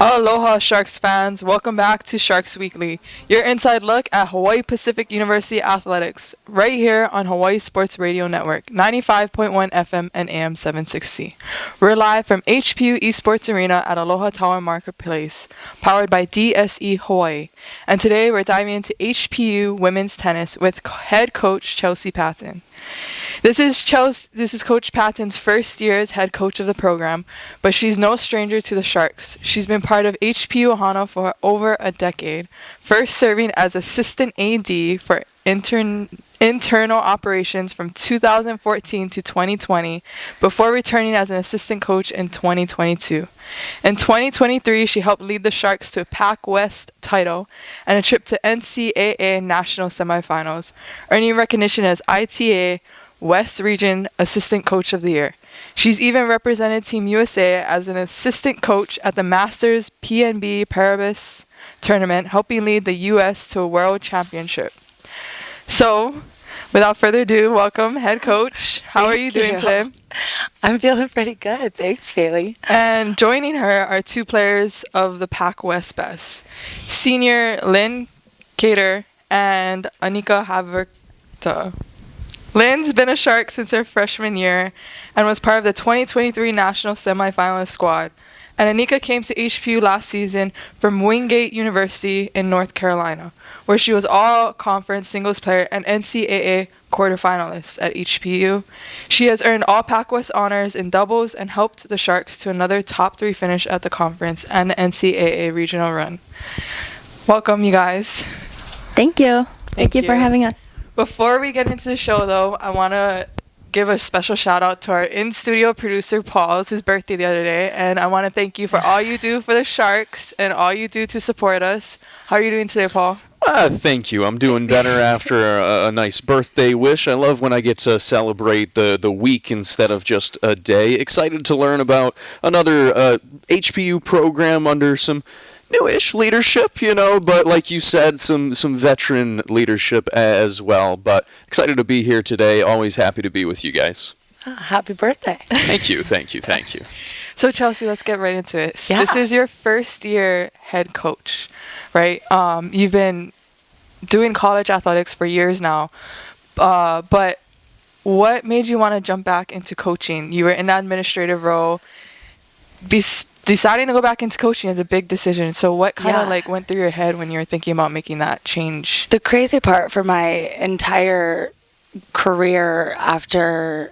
Aloha Sharks fans, welcome back to Sharks Weekly, your inside look at Hawaii Pacific University athletics, right here on Hawaii Sports Radio Network, 95.1 FM and AM 760. We're live from HPU Esports Arena at Aloha Tower Marketplace, powered by DSE Hawaii. And today we're diving into HPU women's tennis with head coach Chelsea Patton. This is Coach Patton's first year as head coach of the program, but she's no stranger to the Sharks. She's been part of HPU Hana for over a decade, first serving as assistant AD for internal operations from 2014 to 2020, before returning as an assistant coach in 2022. In 2023, she helped lead the Sharks to a Pac West title and a trip to NCAA National Semifinals, earning recognition as ITA West Region Assistant Coach of the Year. She's even represented Team USA as an assistant coach at the Masters PNB Paribas tournament, helping lead the U.S. to a world championship. So, without further ado, welcome, head coach. How are you doing today? I'm feeling pretty good. Thanks, Baylei. And joining her are two players of the Pac West Best, senior Lynn, Kader, and Annika Hakovirta. Lynn's been a Shark since her freshman year and was part of the 2023 National Semifinalist squad. And Annika came to HPU last season from Wingate University in North Carolina, where she was all-conference singles player and NCAA quarterfinalist at HPU. She has earned all Pac West honors in doubles and helped the Sharks to another top 3 finish at the conference and the NCAA regional run. Welcome, you guys. Thank you. Thank you for having us. Before we get into the show, though, I want to give a special shout out to our in-studio producer, Paul. It's his birthday the other day, and I want to thank you for all you do for the Sharks and all you do to support us. How are you doing today, Paul? Thank you. I'm doing better after a nice birthday wish. I love when I get to celebrate the week instead of just a day. Excited to learn about another HPU program under some newish leadership, but like you said, some veteran leadership as well. But excited to be here today. Always happy to be with you guys. Happy birthday. Thank you. So, Chelsea, let's get right into it. Yeah. This is your first year head coach, right? You've been doing college athletics for years now, but what made you want to jump back into coaching? You were in that administrative role. Deciding to go back into coaching is a big decision. So what kind of went through your head when you were thinking about making that change? The crazy part for my entire career after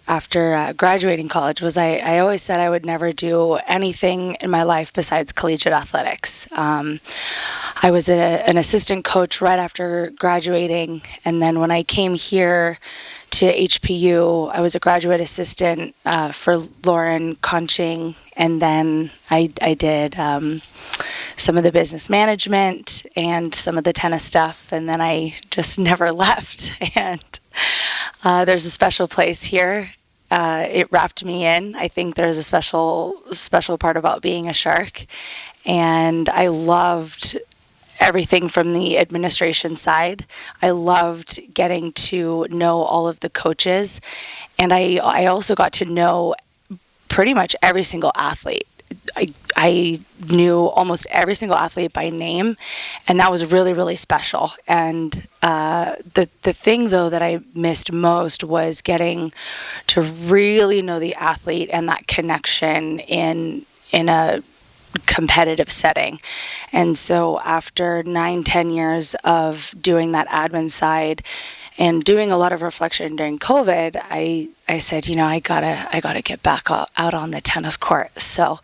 graduating college was I always said I would never do anything in my life besides collegiate athletics. I was an assistant coach right after graduating, and then when I came here to HPU, I was a graduate assistant for Lauren Conching, and then I did some of the business management and some of the tennis stuff, and then I just never left. And there's a special place here. It wrapped me in. I think there's a special part about being a Shark, and I loved everything from the administration side. I loved getting to know all of the coaches, and I also got to know pretty much every single athlete. I knew almost every single athlete by name, and that was really, really special. And the thing, though, that I missed most was getting to really know the athlete and that connection in a competitive setting. And so after 9-10 years of doing that admin side and doing a lot of reflection during COVID, I said, I gotta get back out on the tennis court. So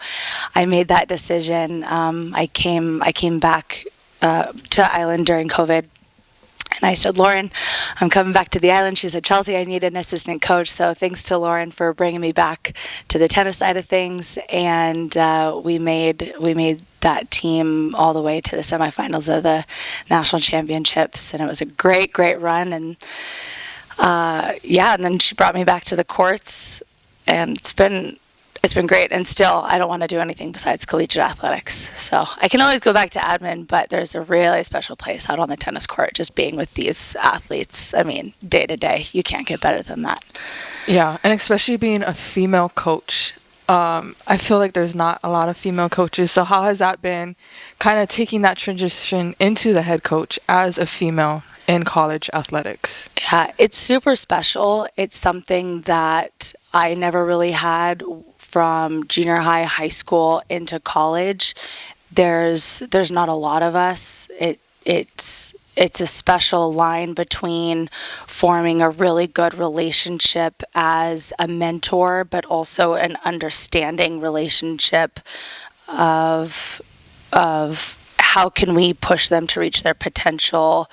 I made that decision. I came back to Island during COVID. And I said, Lauren, I'm coming back to the island. She said, Chelsea, I need an assistant coach. So thanks to Lauren for bringing me back to the tennis side of things. And we made that team all the way to the semifinals of the national championships. And it was a great, great run. And and then she brought me back to the courts. And it's been great. And still, I don't want to do anything besides collegiate athletics. So I can always go back to admin, but there's a really special place out on the tennis court just being with these athletes. I mean, day to day, you can't get better than that. Yeah, and especially being a female coach. I feel like there's not a lot of female coaches. So how has that been, kind of taking that transition into the head coach as a female in college athletics? Yeah, it's super special. It's something that I never really had from junior high, high school into college. There's not a lot of us. It's a special line between forming a really good relationship as a mentor, but also an understanding relationship of how can we push them to reach their potential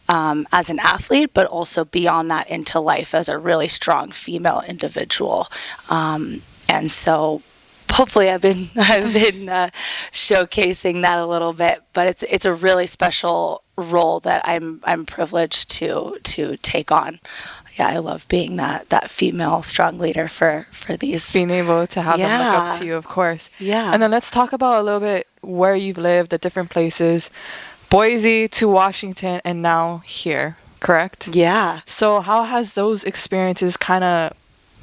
as an athlete, but also beyond that into life as a really strong female individual. And so hopefully I've been showcasing that a little bit, but it's a really special role that I'm privileged to take on. Yeah, I love being that female strong leader for these. Being able to have them look up to you, of course. Yeah. And then let's talk about a little bit where you've lived, the different places. Boise to Washington and now here, correct? Yeah. So how has those experiences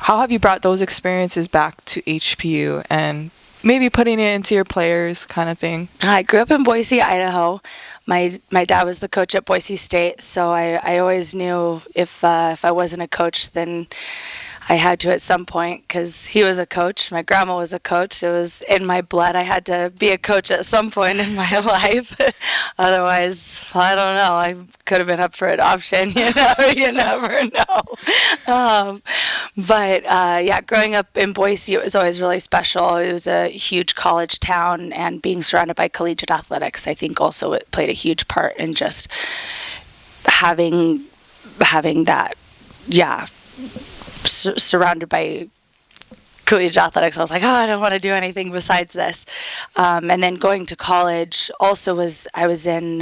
how have you brought those experiences back to HPU and maybe putting it into your players kind of thing? I grew up in Boise, Idaho. My dad was the coach at Boise State, so I always knew if I wasn't a coach, then I had to at some point, because he was a coach. My grandma was a coach. It was in my blood. I had to be a coach at some point in my life. Otherwise, I don't know. I could have been up for adoption. You never know. But growing up in Boise, it was always really special. It was a huge college town, and being surrounded by collegiate athletics, I think also it played a huge part in just having that, surrounded by collegiate athletics. I was like, I don't want to do anything besides this. And then going to college also I was in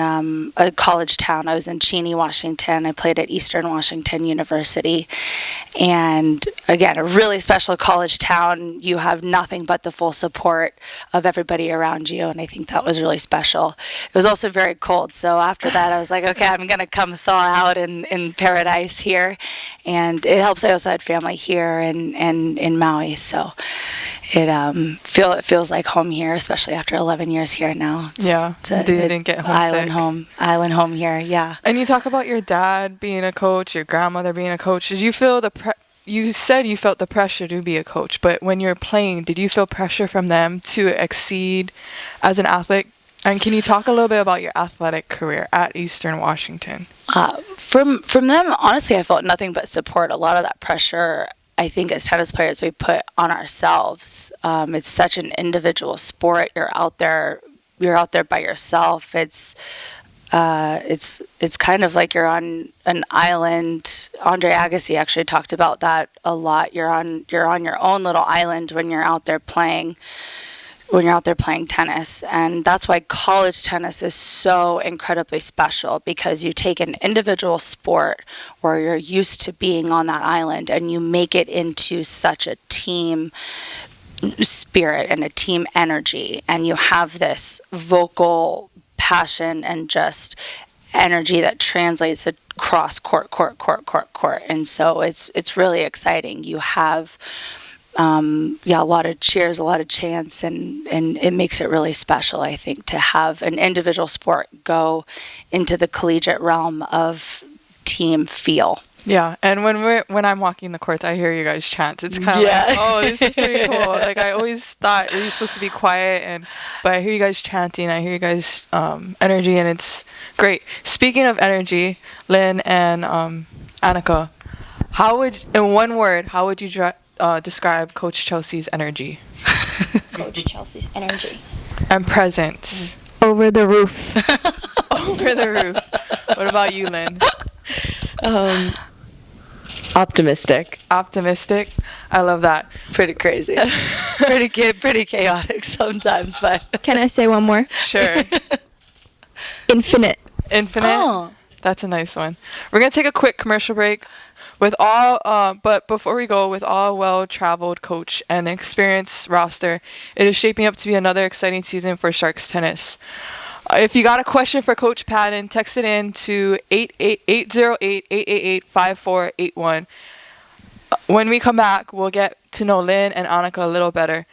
a college town. I was in Cheney, Washington. I played at Eastern Washington University. And again, a really special college town. You have nothing but the full support of everybody around you. And I think that was really special. It was also very cold. So after that, I was like, okay, I'm going to come thaw out in paradise here. And it helps. I also had family here and in Maui. So it feels like home here, especially after 11 years here now. You didn't get homesick. Island home here, yeah. And you talk about your dad being a coach, your grandmother being a coach. Did you feel you said you felt the pressure to be a coach, but when you're playing, did you feel pressure from them to exceed as an athlete? And can you talk a little bit about your athletic career at Eastern Washington? From them, honestly, I felt nothing but support. A lot of that pressure, I think as tennis players, we put on ourselves. It's such an individual sport. You're out there by yourself. It's kind of like you're on an island. Andre Agassi actually talked about that a lot. You're on your own little island when you're out there playing tennis. And that's why college tennis is so incredibly special, because you take an individual sport where you're used to being on that island and you make it into such a team spirit and a team energy, and you have this vocal passion and just energy that translates across court. And so it's really exciting. You have a lot of cheers, a lot of chants, and it makes it really special, I think, to have an individual sport go into the collegiate realm of team feel. Yeah, and when I'm walking the courts, I hear you guys chant. It's kind of like, oh, this is pretty cool. Like, I always thought it was supposed to be quiet, but I hear you guys chanting. I hear you guys energy, and it's great. Speaking of energy, Lynn and Annika, in one word, how would you describe Coach Chelsea's energy? Coach Chelsea's energy. And presence. Over the roof. Over the roof. What about you, Lynn? Optimistic. Optimistic. I love that. Pretty crazy. pretty chaotic sometimes, but. Can I say one more? Sure. Infinite. Oh. That's a nice one. We're going to take a quick commercial break. But before we go, with all well-traveled coach and experienced roster, it is shaping up to be another exciting season for Sharks tennis. If you got a question for Coach Patton, text it in to 808-888-5481. When we come back, we'll get to know Lynn and Annika a little better.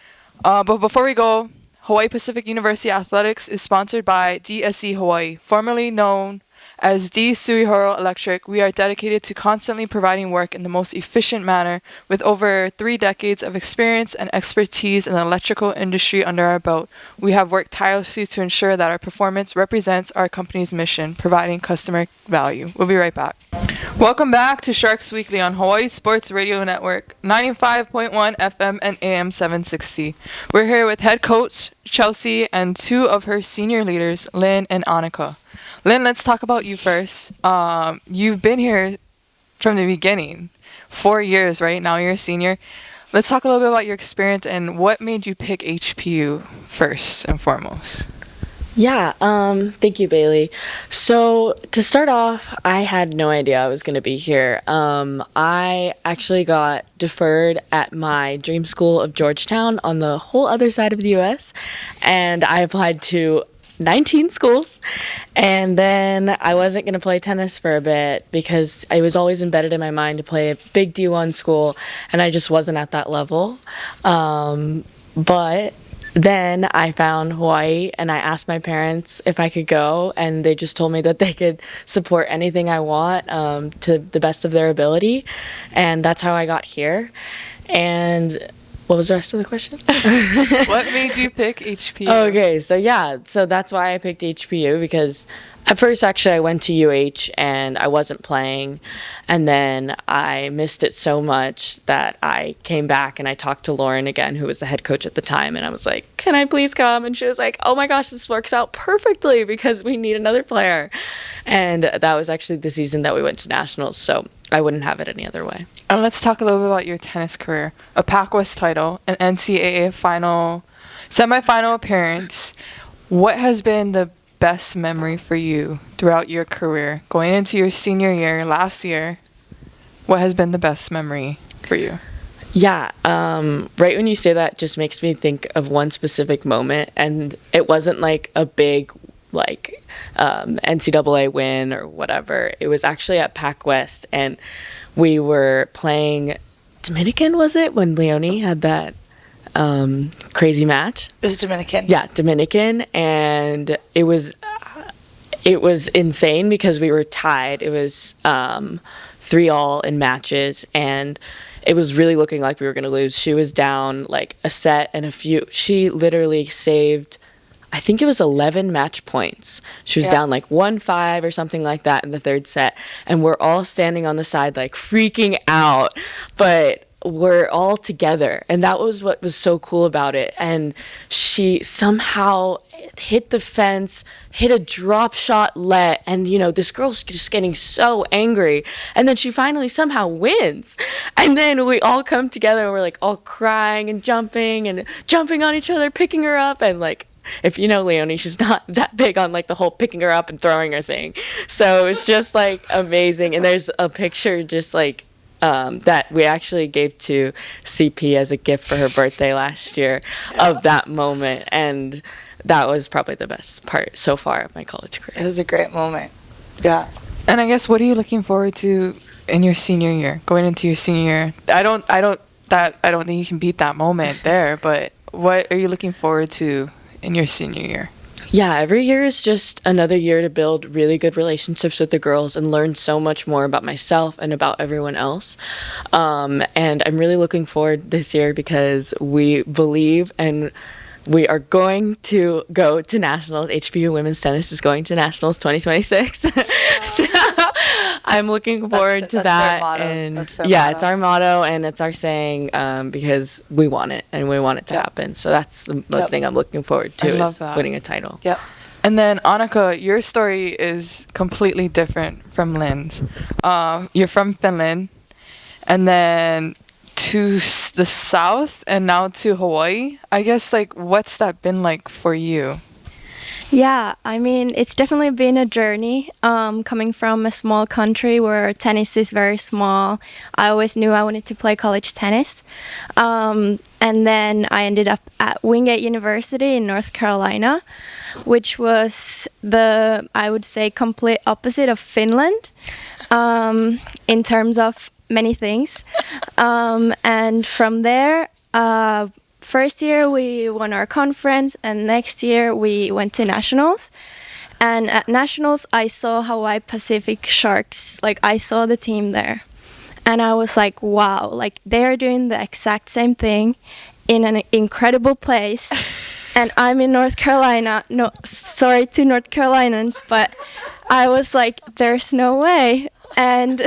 But before we go, Hawaii Pacific University Athletics is sponsored by DSE Hawaii, formerly known as D. Suihoro Electric. We are dedicated to constantly providing work in the most efficient manner. With over 3 decades of experience and expertise in the electrical industry under our belt, we have worked tirelessly to ensure that our performance represents our company's mission, providing customer value. We'll be right back. Welcome back to Sharks Weekly on Hawaii Sports Radio Network, 95.1 FM and AM 760. We're here with head coach Chelsea and 2 of her senior leaders, Lynn and Annika. Lynn, let's talk about you first. You've been here from the beginning, 4 years, right? Now you're a senior. Let's talk a little bit about your experience and what made you pick HPU first and foremost. Yeah, thank you, Bailey. So to start off, I had no idea I was going to be here. I actually got deferred at my dream school of Georgetown on the whole other side of the U.S., and I applied to 19 schools, and then I wasn't going to play tennis for a bit because I was always embedded in my mind to play a big D1 school, and I just wasn't at that level. But then I found Hawaii, and I asked my parents if I could go, and they just told me that they could support anything I want to the best of their ability, and that's how I got here. And what was the rest of the question? What made you pick HPU? Okay, so that's why I picked HPU, because at first actually I went to UH and I wasn't playing, and then I missed it so much that I came back and I talked to Lauren again, who was the head coach at the time, and I was like, can I please come? And she was like, oh my gosh, this works out perfectly because we need another player. And that was actually the season that we went to nationals, so I wouldn't have it any other way. And let's talk a little bit about your tennis career. A Pac West title, an NCAA semifinal appearance. What has been the best memory for you throughout your career? Going into your senior year, last year, what has been the best memory for you? Yeah, right when you say that just makes me think of one specific moment, and it wasn't like a big NCAA win or whatever. It was actually at Pac West, and we were playing Dominican, was it, when Leone had that crazy match? It was Dominican. Yeah, Dominican, and it was insane because we were tied. It was 3-all in matches, and it was really looking like we were going to lose. She was down like a set and a few. She literally saved, I think it was 11 match points. She was down like 1-5 or something like that in the third set. And we're all standing on the side like freaking out, but we're all together. And that was what was so cool about it. And she somehow hit the fence, hit a drop shot let, and this girl's just getting so angry, and then she finally somehow wins, and then we all come together and we're like all crying and jumping on each other, picking her up, and like, if you know Leone, she's not that big on like the whole picking her up and throwing her thing, so it's just like amazing. And there's a picture just like that we actually gave to CP as a gift for her birthday last year of that moment, and that was probably the best part so far of my college career. It was a great moment. Yeah. And I guess, what are you looking forward to in your senior year, going into your senior year? I don't think you can beat that moment there, but what are you looking forward to in your senior year? Yeah, every year is just another year to build really good relationships with the girls and learn so much more about myself and about everyone else. And I'm really looking forward this year because we believe and we are going to go to nationals. HPU women's tennis is going to nationals 2026. So I'm looking forward to that. And yeah, it's our motto and it's our saying because we want it and we want it to happen. So that's the most thing I'm looking forward to, is winning a title. Yep. And then Annika, your story is completely different from Lynn's. You're from Finland, and then to the south, and now to Hawaii. I guess, like, what's that been like for you? Yeah, I mean, it's definitely been a journey. Coming from a small country where tennis is very small, I always knew I wanted to play college tennis. And then I ended up at Wingate University in North Carolina, which was I would say, complete opposite of Finland in terms of many things. And from there, first year we won our conference, and next year we went to nationals. And at nationals, I saw Hawaii Pacific Sharks. Like, I saw the team there. And I was like, wow, like they're doing the exact same thing in an incredible place. And I'm in North Carolina. No, sorry to North Carolinians, but I was like, there's no way. And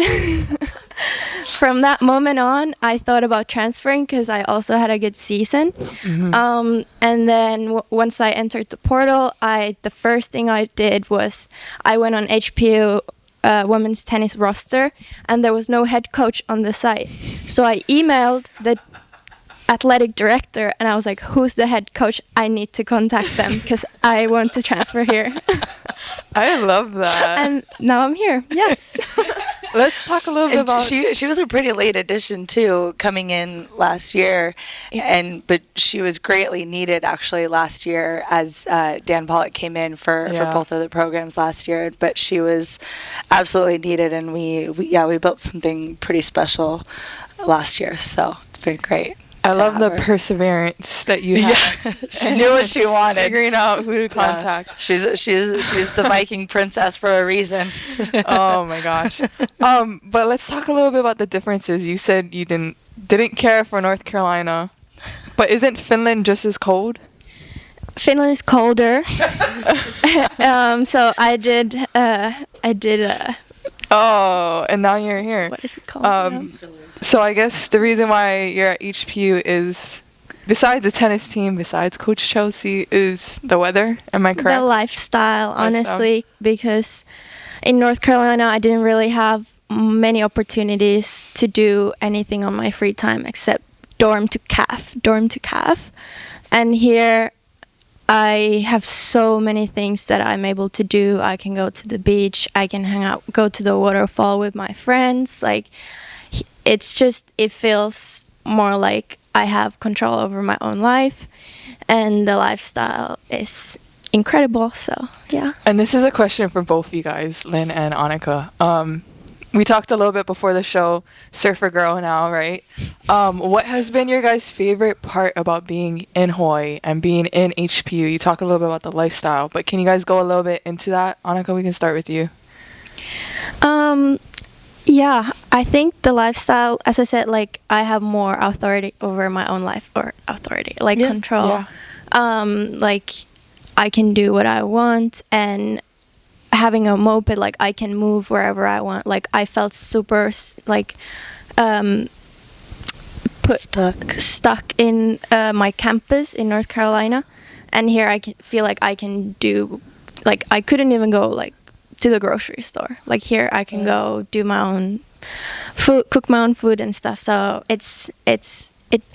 from that moment on, I thought about transferring because I also had a good season. And then once I entered the portal, the first thing I did was I went on HPU women's tennis roster, and there was no head coach on the site. So I emailed the athletic director, and I was like, who's the head coach? I need to contact them because I want to transfer here. I love that. And now I'm here. Yeah. Let's talk a little bit about... She was a pretty late addition too, coming in last year, but she was greatly needed actually last year as Dan Pollock came in for both of the programs last year. But she was absolutely needed, and we built something pretty special last year. So it's been great. I love the perseverance that you have. Yeah. She knew what she wanted. Figuring out who to contact. She's the Viking princess for a reason. Oh my gosh. But let's talk a little bit about the differences. You said you didn't care for North Carolina, but isn't Finland just as cold? Finland is colder. So I did. Oh, and now you're here. What is it called? So I guess the reason why you're at HPU is, besides the tennis team, besides Coach Chelsea, is the weather. Am I correct? The lifestyle, honestly, because in North Carolina, I didn't really have many opportunities to do anything on my free time except dorm to calf. And here, I have so many things that I'm able to do. I can go to the beach. I can hang out, go to the waterfall with my friends. Like, it feels more like I have control over my own life, and the lifestyle is incredible. So, yeah. And this is a question for both you guys, Lynn and Annika. We talked a little bit before the show, surfer girl now, right? What has been your guys' favorite part about being in Hawaii and being in HPU? You talk a little bit about the lifestyle, but can you guys go a little bit into that? Annika, we can start with you. Yeah, I think the lifestyle, as I said, like I have more authority over my own life, or control. Yeah. Like I can do what I want, and having a moped, like I can move wherever I want. Like I felt super stuck in my campus in North Carolina, and here I can feel like I can do, like I couldn't even go like to the grocery store. Like here I can go do my own food, cook my own food and stuff. So I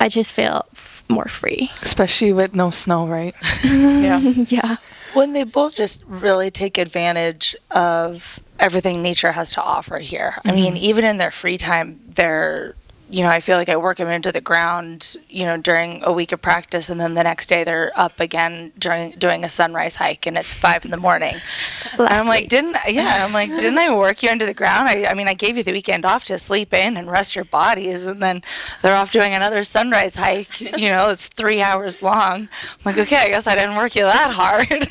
just feel more free. Especially with no snow, right? Yeah. Yeah. When they both just really take advantage of everything nature has to offer here. I mean, even in their free time, I feel like I work them into the ground, during a week of practice, and then the next day they're up again doing a sunrise hike, and it's 5 a.m. And I'm like, didn't I work you into the ground? I gave you the weekend off to sleep in and rest your bodies, and then they're off doing another sunrise hike. It's 3 hours long. I'm like, okay, I guess I didn't work you that hard.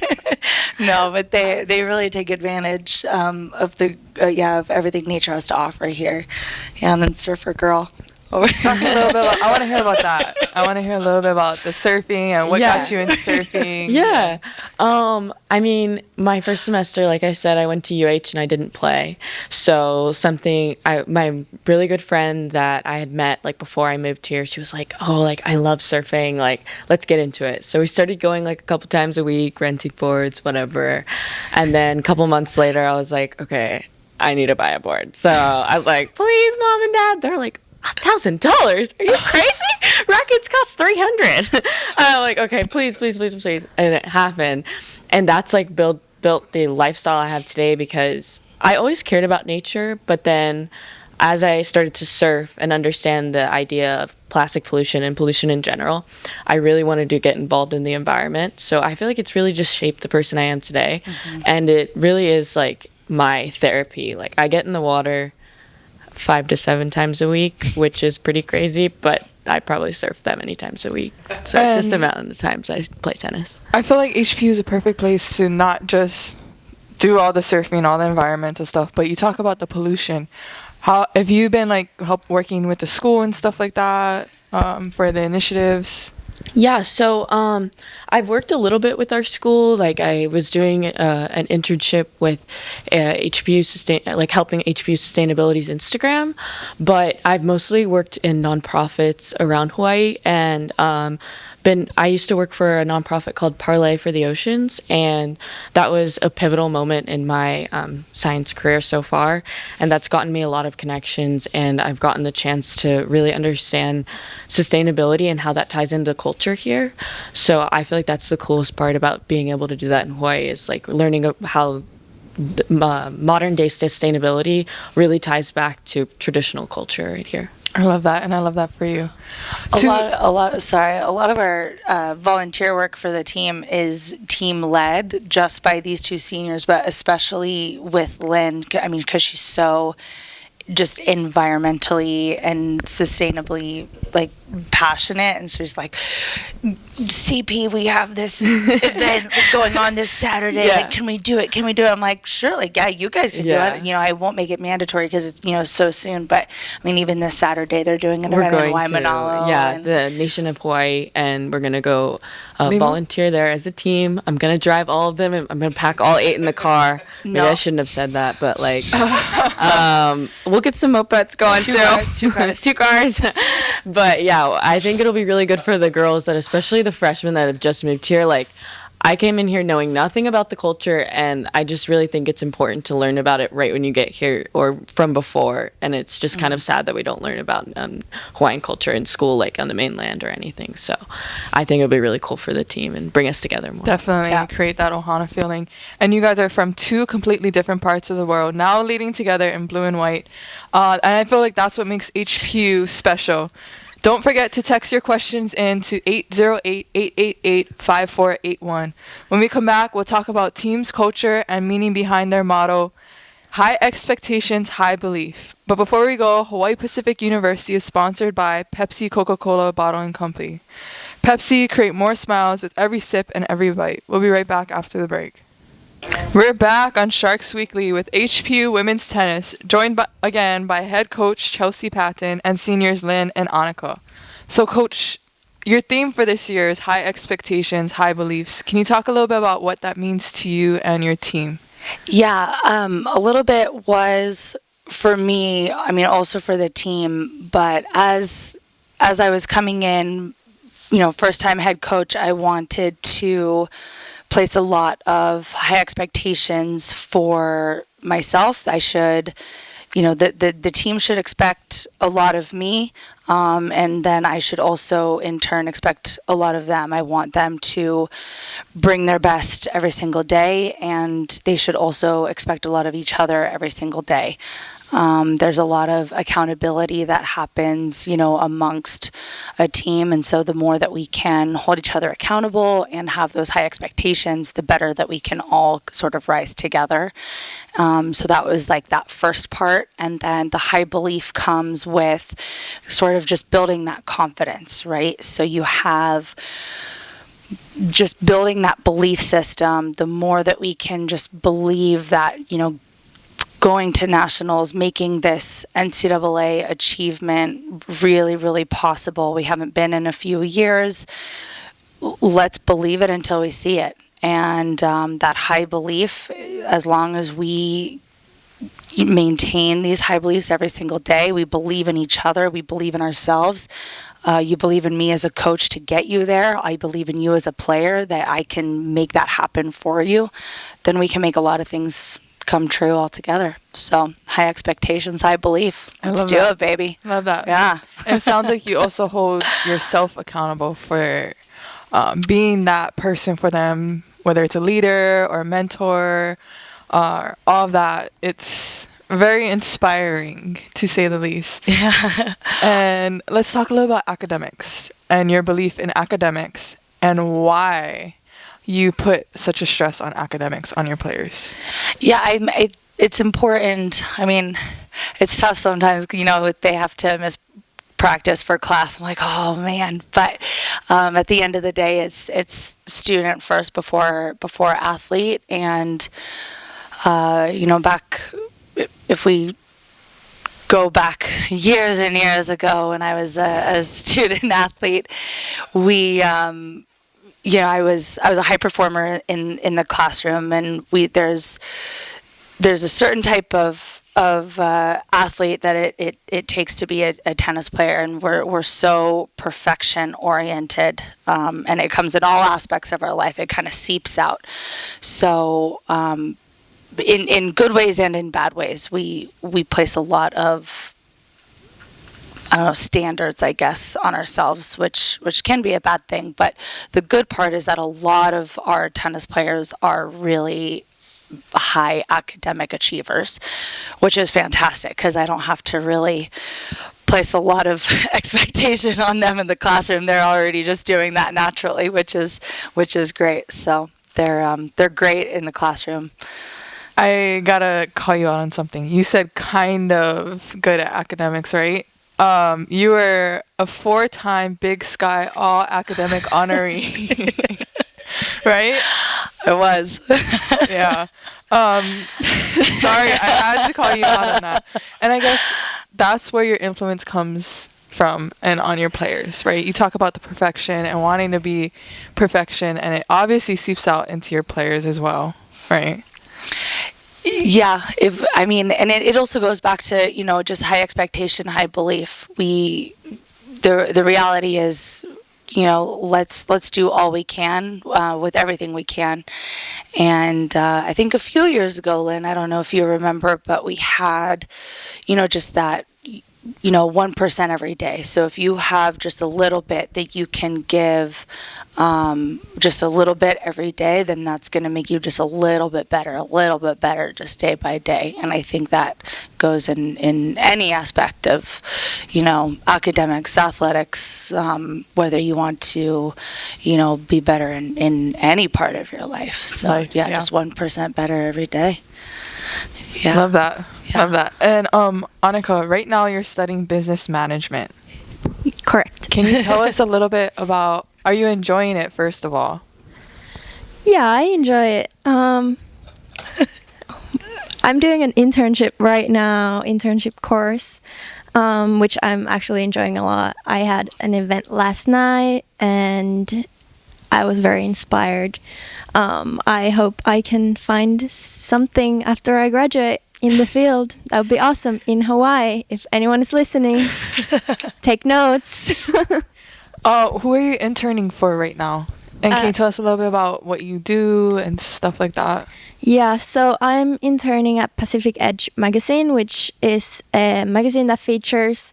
No, but they really take advantage of everything nature has to offer here. Yeah, and then surfer girl. I want to hear about that. I want to hear a little bit about the surfing and what got you into surfing. Yeah. My first semester, like I said, I went to UH and I didn't play. So my really good friend that I had met like before I moved here, she was like, oh, like I love surfing. Like, let's get into it. So we started going like a couple times a week, renting boards, whatever. And then a couple months later, I was like, okay, I need to buy a board. So I was like, please, Mom and Dad. They're like, $1,000? Are you crazy? Rackets cost $300. I'm like, okay, please. And it happened. And that's like built the lifestyle I have today, because I always cared about nature, but then as I started to surf and understand the idea of plastic pollution and pollution in general, I really wanted to get involved in the environment. So I feel like it's really just shaped the person I am today. And it really is like my therapy. Like I get in the water, 5 to 7 times a week, which is pretty crazy, but I probably surf that many times a week. So just the amount of times I play tennis. I feel like HPU is a perfect place to not just do all the surfing, all the environmental stuff, but you talk about the pollution. How have you been like working with the school and stuff like that for the initiatives? Yeah, so I've worked a little bit with our school. Like I was doing an internship with helping HPU Sustainability's Instagram, but I've mostly worked in nonprofits around Hawaii, and I used to work for a nonprofit called Parlay for the Oceans, and that was a pivotal moment in my science career so far, and that's gotten me a lot of connections, and I've gotten the chance to really understand sustainability and how that ties into culture here. So I feel like that's the coolest part about being able to do that in Hawaii, is like learning how modern day sustainability really ties back to traditional culture right here. I love that, and I love that for you. A lot of our volunteer work for the team is team led just by these two seniors, but especially with Lynn. I mean, because she's so just environmentally and sustainably like passionate, and so she's like, CP, we have this event going on this Saturday. Yeah. Like, can we do it? I'm like, sure. Like, yeah, you guys can do it. You know, I won't make it mandatory because it's, you know, so soon. But I mean, even this Saturday, they're doing an event in Waimanalo. The Nation of Hawaii, and we're gonna go volunteer there as a team. I'm gonna drive all of them, and I'm gonna pack all 8 in the car. Maybe I shouldn't have said that, but like, we'll get some mopeds going too. Two cars. But yeah, I think it'll be really good for the girls, that especially the freshmen that have just moved here. Like, I came in here knowing nothing about the culture, and I just really think it's important to learn about it right when you get here or from before. And it's just kind of sad that we don't learn about Hawaiian culture in school, like on the mainland or anything. So I think it'll be really cool for the team and bring us together more. Definitely create that Ohana feeling. And you guys are from 2 completely different parts of the world, now leading together in blue and white. And I feel like that's what makes HPU special. Don't forget to text your questions in to 808-888-5481. When we come back, we'll talk about team's culture and meaning behind their motto, high expectations, high belief. But before we go, Hawaii Pacific University is sponsored by Pepsi Coca-Cola Bottling Company. Pepsi, create more smiles with every sip and every bite. We'll be right back after the break. We're back on Sharks Weekly with HPU Women's Tennis, joined again by head coach Chelsea Patton and seniors Lynn and Annika. So, coach, your theme for this year is high expectations, high beliefs. Can you talk a little bit about what that means to you and your team? Yeah, a little bit was for me, I mean, also for the team, but as I was coming in, you know, first time head coach, I wanted to place a lot of high expectations for myself. I should, you know, the team should expect a lot of me, and then I should also in turn expect a lot of them. I want them to bring their best every single day, and they should also expect a lot of each other every single day. There's a lot of accountability that happens, you know, amongst a team. And so the more that we can hold each other accountable and have those high expectations, the better that we can all sort of rise together. So that was like that first part. And then the high belief comes with sort of just building that confidence, right? So you have just building that belief system. The more that we can just believe that, you know, going to nationals, making this NCAA achievement really, really possible. We haven't been in a few years. Let's believe it until we see it. And that high belief, as long as we maintain these high beliefs every single day, we believe in each other, we believe in ourselves. You believe in me as a coach to get you there. I believe in you as a player that I can make that happen for you. Then we can make a lot of things come true altogether. So high expectations, high belief. Let's do it, baby. Love that. Yeah. And it sounds like you also hold yourself accountable for being that person for them, whether it's a leader or a mentor, all of that. It's very inspiring, to say the least. Yeah. And let's talk a little about academics and your belief in academics and why you put such a stress on academics on your players. Yeah, I it's important. I mean, it's tough sometimes, they have to miss practice for class. I'm like, oh man. But at the end of the day, it's student first before athlete. And back, if we go back years and years ago when I was a student athlete, we I was a high performer in the classroom, and there's a certain type of athlete that it takes to be a tennis player, and we're so perfection oriented, and it comes in all aspects of our life. It kind of seeps out. So in good ways and in bad ways, we place a lot of, I don't know, standards, I guess, on ourselves, which can be a bad thing. But the good part is that a lot of our tennis players are really high academic achievers, which is fantastic because I don't have to really place a lot of expectation on them in the classroom. They're already just doing that naturally, which is great. So they're great in the classroom. I gotta call you out on something. You said kind of good at academics, right? You were a 4-time Big Sky All Academic honoree, right? I was. Yeah. Sorry, I had to call you out on that. And I guess that's where your influence comes from and on your players, right? You talk about the perfection and wanting to be perfection, and it obviously seeps out into your players as well, right? Yeah, and it also goes back to, just high expectation, high belief. The reality is, let's do all we can with everything we can. And I think a few years ago, Lynn, I don't know if you remember, but we had, just that, 1% every day. So if you have just a little bit that you can give, just a little bit every day, then that's going to make you just a little bit better just day by day. And I think that goes in any aspect of, academics, athletics, whether you want to, be better in any part of your life. So just 1% better every day. Yeah. Love that. Yeah. Love that. And Annika, right now you're studying business management. Correct. Can you tell us a little bit about, are you enjoying it first of all? Yeah, I enjoy it. I'm doing an internship right now, internship course, which I'm actually enjoying a lot. I had an event last night and I was very inspired. I hope I can find something after I graduate in the field. That would be awesome in Hawaii. If anyone is listening, take notes. Who are you interning for right now? And can you tell us a little bit about what you do and stuff like that? Yeah, so I'm interning at Pacific Edge magazine, which is a magazine that features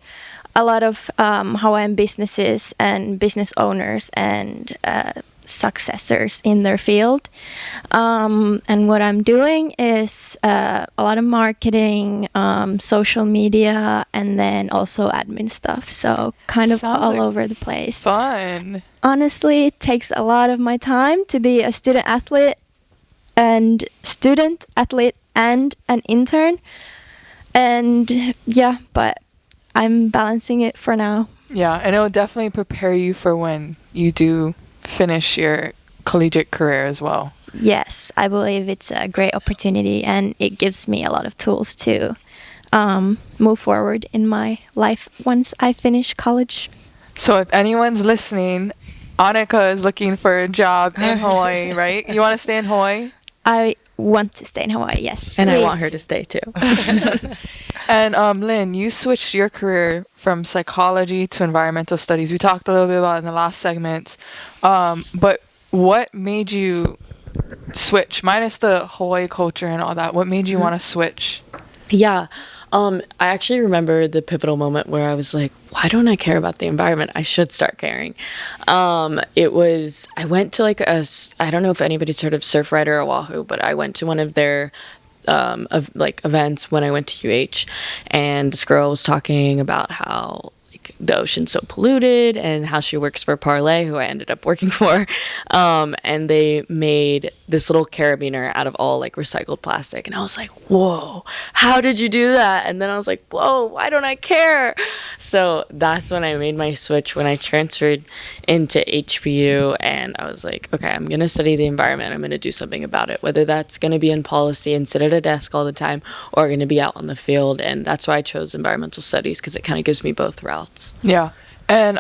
a lot of Hawaiian businesses and business owners and successors in their field. And what I'm doing is a lot of marketing, social media, and then also admin stuff. So kind of Sounds all like over the place. Fun. Honestly, it takes a lot of my time to be a student athlete and an intern. And yeah, but I'm balancing it for now. Yeah, and it will definitely prepare you for when you do finish your collegiate career as well. Yes, I believe it's a great opportunity and it gives me a lot of tools to move forward in my life once I finish college. So if anyone's listening, Annika is looking for a job in Hawaii, right? You want to stay in Hawaii? I want to stay in Hawaii, yes. And please. I want her to stay too. And Lynn, you switched your career from psychology to environmental studies. We talked a little bit about it in the last segment. But what made you switch? Minus the Hawaii culture and all that, what made you want to switch? Yeah. I actually remember the pivotal moment where I was like, why don't I care about the environment? I should start caring. I went to I don't know if anybody's heard of Surf Rider Oahu, but I went to one of their events when I went to UH, and this girl was talking about how the ocean's so polluted and how she works for Parlay, who I ended up working for. And they made this little carabiner out of all like recycled plastic. And I was like, whoa, how did you do that? And then I was like, whoa, why don't I care? So that's when I made my switch when I transferred into HPU. And I was like, okay, I'm going to study the environment. I'm going to do something about it, whether that's going to be in policy and sit at a desk all the time or going to be out on the field. And that's why I chose environmental studies, because it kind of gives me both routes. Yeah. And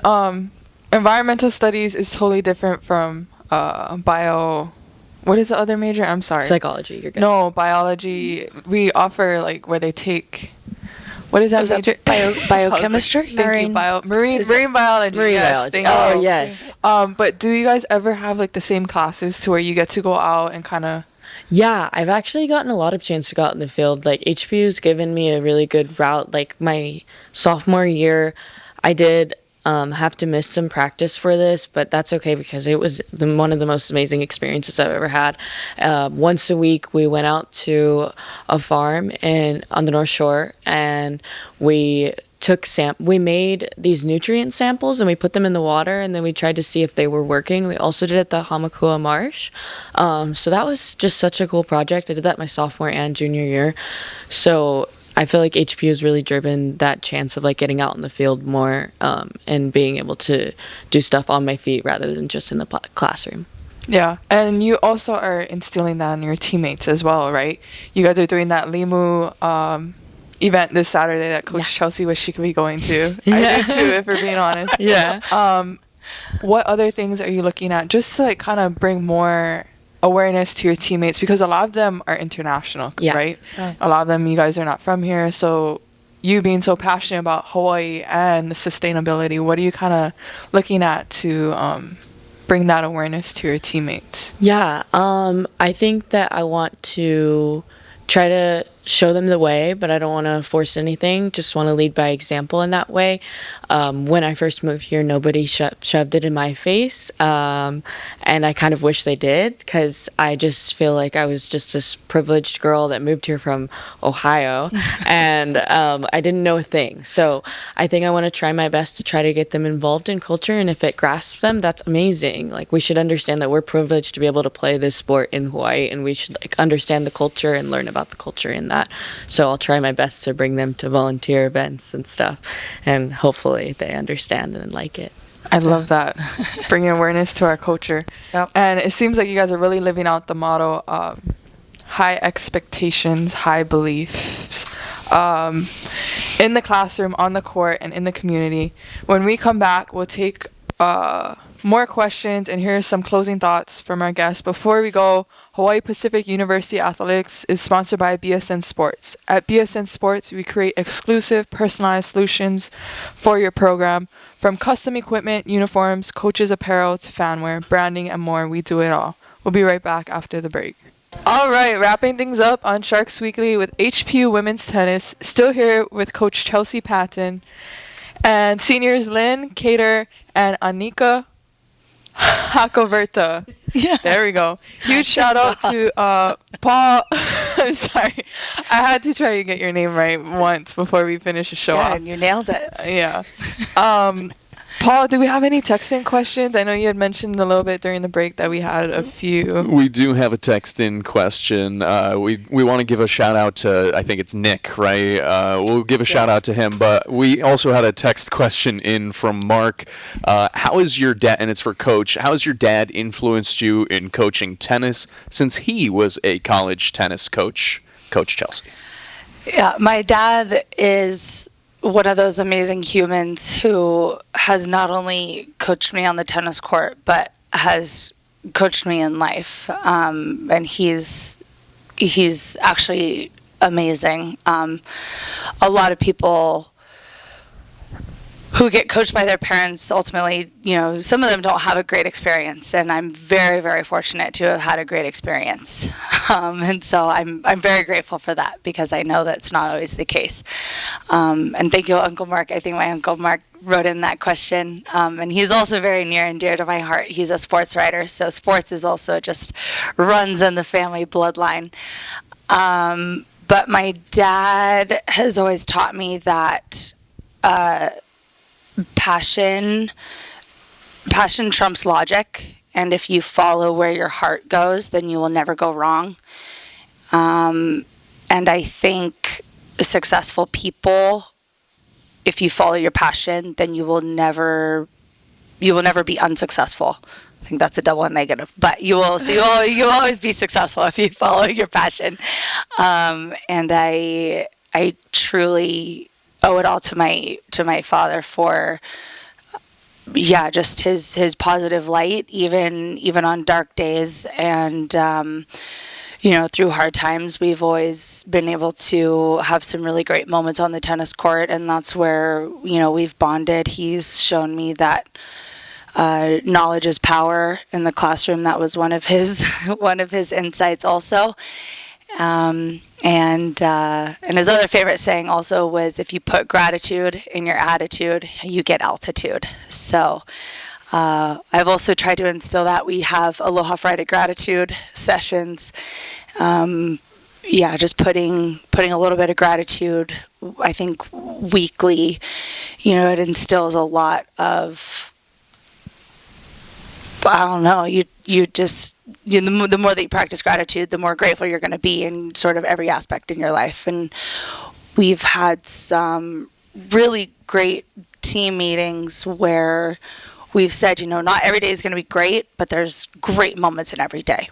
environmental studies is totally different from bio. What is the other major? I'm sorry. Psychology. You're good. No, biology. We offer like where they take. What is that major? Biochemistry? Thank you. Marine biology. Marine Yes, biology. thank Oh, you. yes. But do you guys ever have like the same classes to where you get to go out and kind of? Yeah, I've actually gotten a lot of chance to go out in the field. Like HPU's given me a really good route. Like my sophomore year, I did have to miss some practice for this, but that's okay because it was one of the most amazing experiences I've ever had. Once a week, we went out to a farm on the North Shore, and we we made these nutrient samples and we put them in the water, and then we tried to see if they were working. We also did it at the Hamakua Marsh. So that was just such a cool project. I did that my sophomore and junior year. So I feel like HPU has really driven that chance of like getting out in the field more and being able to do stuff on my feet rather than just in the classroom. Yeah, and you also are instilling that in your teammates as well, right? You guys are doing that Limu event this Saturday that Coach Chelsea wished she could be going to. I did too, if we're being honest. Yeah. What other things are you looking at just to like kind of bring more awareness to your teammates, because a lot of them are international, right? A lot of them, you guys are not from here, so you being so passionate about Hawaii and the sustainability, what are you kind of looking at to bring that awareness to your teammates? Yeah, I think that I want to try to show them the way, but I don't want to force anything. Just want to lead by example in that way. When I first moved here, nobody shoved it in my face, and I kind of wish they did, because I just feel like I was just this privileged girl that moved here from Ohio, and I didn't know a thing. So I think I want to try my best to try to get them involved in culture, and if it grasps them, that's amazing. Like, we should understand that we're privileged to be able to play this sport in Hawaii, and we should like understand the culture and learn about the culture in that. So I'll try my best to bring them to volunteer events and stuff, and hopefully they understand and like it. I love that. Bringing awareness to our culture. Yep. And it seems like you guys are really living out the motto, high expectations, high beliefs, in the classroom, on the court, and in the community. When we come back, we'll take more questions and hear some closing thoughts from our guests. Before we go, Hawaii Pacific University Athletics is sponsored by BSN Sports. At BSN Sports, we create exclusive, personalized solutions for your program. From custom equipment, uniforms, coaches' apparel, to fanwear, branding, and more, we do it all. We'll be right back after the break. All right, wrapping things up on Sharks Weekly with HPU Women's Tennis. Still here with Coach Chelsea Patton and seniors Lynn, Kader, and Annika. Hakovirta. Yeah. There we go. Huge shout out to Paul. I'm sorry. I had to try to get your name right once before we finish the show off. And you nailed it. Yeah. Paul, do we have any texting questions? I know you had mentioned a little bit during the break that we had a few. We do have a text-in question. We want to give a shout-out to, I think it's Nick, right? We'll give a shout-out to him, but we also had a text question in from Mark. How is your dad, and it's for Coach, how has your dad influenced you in coaching tennis since he was a college tennis coach? Coach Chelsea. Yeah, my dad is one of those amazing humans who has not only coached me on the tennis court, but has coached me in life. And he's actually amazing. A lot of people who get coached by their parents, ultimately, you know, some of them don't have a great experience, and I'm very, very fortunate to have had a great experience. And so I'm very grateful for that, because I know that's not always the case. And thank you, Uncle Mark. I think my Uncle Mark wrote in that question. And he's also very near and dear to my heart. He's a sports writer, so sports is also just runs in the family bloodline. But my dad has always taught me that passion trumps logic, and if you follow where your heart goes, then you will never go wrong. And I think successful people, if you follow your passion, then you will never be unsuccessful. I think that's a double negative, but you'll always be successful if you follow your passion. And I truly owe it all to my father for, just his positive light, even on dark days. And, through hard times, we've always been able to have some really great moments on the tennis court. And that's where, we've bonded. He's shown me that knowledge is power in the classroom. That was one of his insights also. And his other favorite saying also was, if you put gratitude in your attitude, you get altitude. So I've also tried to instill that. We have Aloha Friday gratitude sessions. Just putting a little bit of gratitude, I think weekly, it instills a lot of, I don't know, the more that you practice gratitude, the more grateful you're going to be in sort of every aspect in your life. And we've had some really great team meetings where we've said, not every day is going to be great, but there's great moments in every day.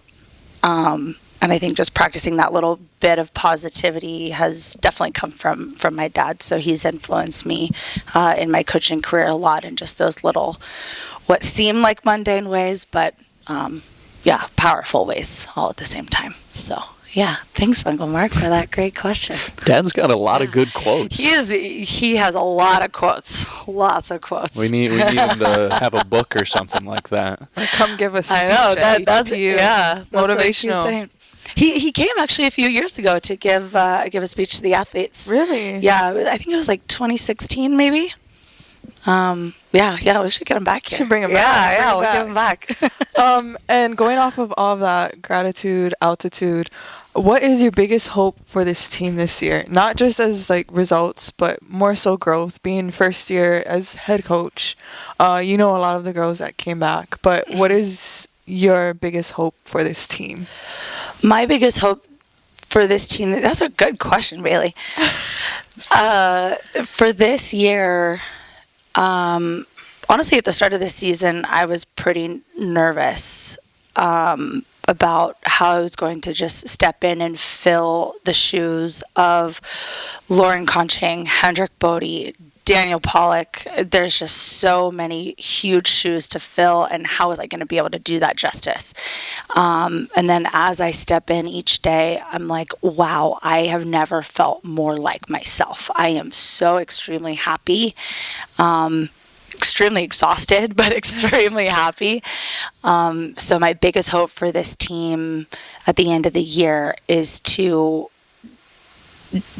And I think just practicing that little bit of positivity has definitely come from my dad. So he's influenced me in my coaching career a lot, in just those little, what seem like mundane ways, but powerful ways all at the same time. So thanks, Uncle Mark, for that great question. Dad's got a lot of good quotes. He has a lot of quotes, lots of quotes. We need him to have a book or something like that. Come give us. I know that's motivational. He came actually a few years ago to give a speech to the athletes. Really? Yeah, I think it was like 2016 maybe. We should get him back here. Should bring him back. Yeah, we'll give him back. And going off of all of that gratitude, altitude, what is your biggest hope for this team this year? Not just as like results, but more so growth. Being first year as head coach, a lot of the girls that came back. But what is your biggest hope for this team? My biggest hope for this team, that's a good question, Baylei. For this year, honestly, at the start of the season, I was pretty nervous about how I was going to just step in and fill the shoes of Lauren Conching, Hendrik Bodie, Daniel Pollock. There's just so many huge shoes to fill, and how was I going to be able to do that justice? And then as I step in each day, I'm like, wow, I have never felt more like myself. I am so extremely happy. Extremely exhausted, but extremely happy. So my biggest hope for this team at the end of the year is to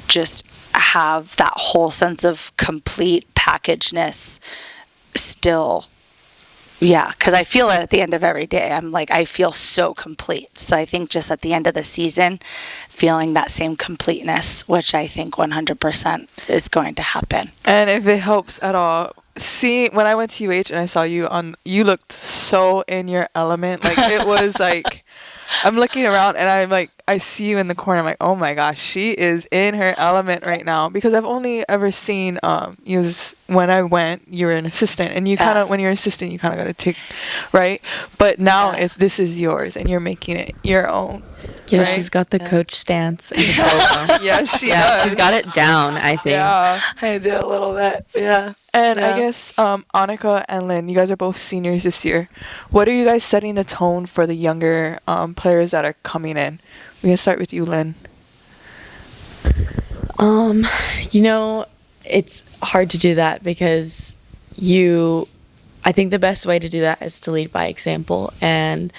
just have that whole sense of complete packagedness still. Yeah, because I feel it at the end of every day. I'm like, I feel so complete. So I think just at the end of the season, feeling that same completeness, which I think 100% is going to happen. And if it helps at all, when I went to UH and I saw you you looked so in your element. Like, it was like, I'm looking around and I'm like, I see you in the corner. I'm like, oh my gosh, she is in her element right now. Because I've only ever seen when I went, you were an assistant, and you kind of, when you're an assistant, you kind of got to take, right? But now this is yours and you're making it your own. Yeah, right? she's got the coach stance. And Yeah, she does. she's got it down, I think. Yeah. I do a little bit. Yeah. And I guess Annika and Lynn, you guys are both seniors this year. What are you guys setting the tone for the younger players that are coming in? We can start with you, Lynn. It's hard to do that because I think the best way to do that is to lead by example, and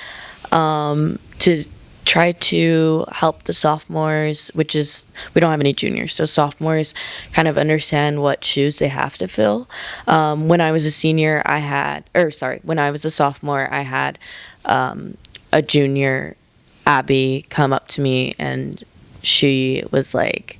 to try to help the sophomores, which is, we don't have any juniors, so sophomores kind of understand what shoes they have to fill. When I was a sophomore, I had a junior, Abby, come up to me, and she was like,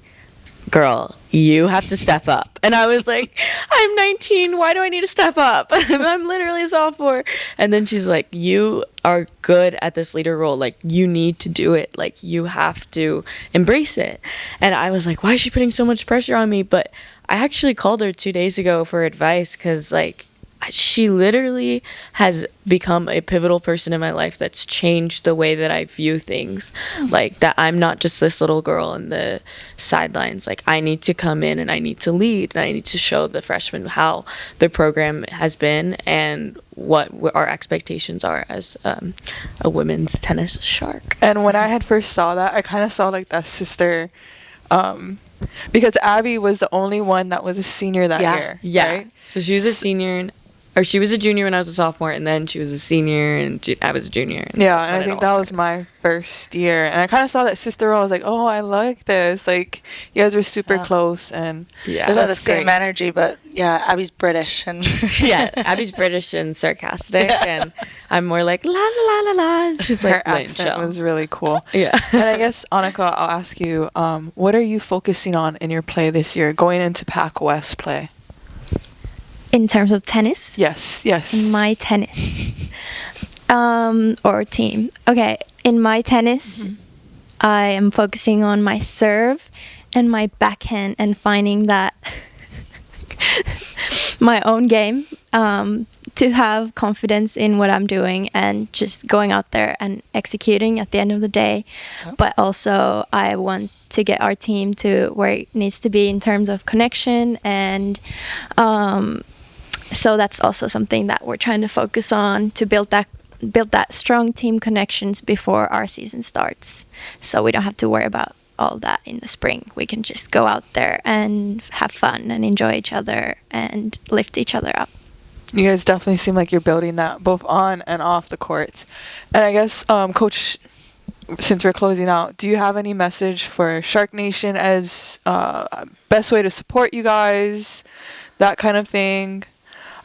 girl, you have to step up. And I was like, I'm 19. Why do I need to step up? I'm literally a sophomore. And then she's like, you are good at this leader role. Like, you need to do it. Like, you have to embrace it. And I was like, why is she putting so much pressure on me? But I actually called her 2 days ago for advice because, like, she literally has become a pivotal person in my life that's changed the way that I view things. Like, that I'm not just this little girl in the sidelines. Like, I need to come in and I need to lead and I need to show the freshmen how the program has been and what our expectations are as a women's tennis shark. And when I had first saw that, I kind of saw like that sister, because Abby was the only one that was a senior that year. Yeah. Right? So she was a senior, or she was a junior when I was a sophomore, and then she was a senior, and I was a junior. And yeah, and I think that was my first year. And I kind of saw that sister role. I was like, oh, I like this. Like, you guys were super close. And They're not the same energy, but yeah, Abby's British. And yeah, Abby's British and sarcastic, and I'm more like, la, la, la, la, la. She's her like, accent was really cool. Yeah. And I guess, Annika, I'll ask you, what are you focusing on in your play this year, going into Pac West play? In terms of tennis? Yes. In my tennis. Or team. Okay, in my tennis, I am focusing on my serve and my backhand and finding that my own game, to have confidence in what I'm doing and just going out there and executing at the end of the day. Oh. But also I want to get our team to where it needs to be in terms of connection, and so that's also something that we're trying to focus on, to build that strong team connections before our season starts, so we don't have to worry about all that in the spring. We can just go out there and have fun and enjoy each other and lift each other up. You guys definitely seem like you're building that both on and off the courts. And I guess, Coach, since we're closing out, do you have any message for Shark Nation as best way to support you guys, that kind of thing?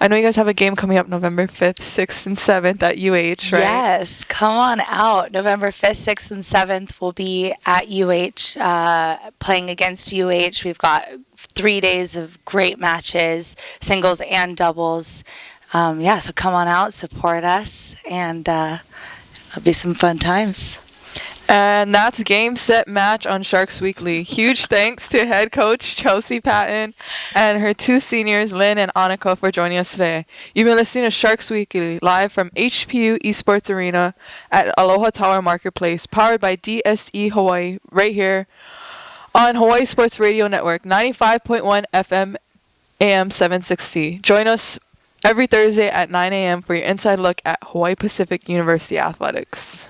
I know you guys have a game coming up November 5th, 6th, and 7th at UH, right? Yes, come on out. November 5th, 6th, and 7th we'll be at UH playing against UH. We've got 3 days of great matches, singles and doubles. So come on out, support us, and it'll be some fun times. And that's Game Set Match on Sharks Weekly. Huge thanks to head coach Chelsea Patton and her two seniors, Lynn and Annika, for joining us today. You've been listening to Sharks Weekly, live from HPU Esports Arena at Aloha Tower Marketplace, powered by DSE Hawaii, right here on Hawaii Sports Radio Network, 95.1 FM, AM 760. Join us every Thursday at 9 a.m. for your inside look at Hawaii Pacific University athletics.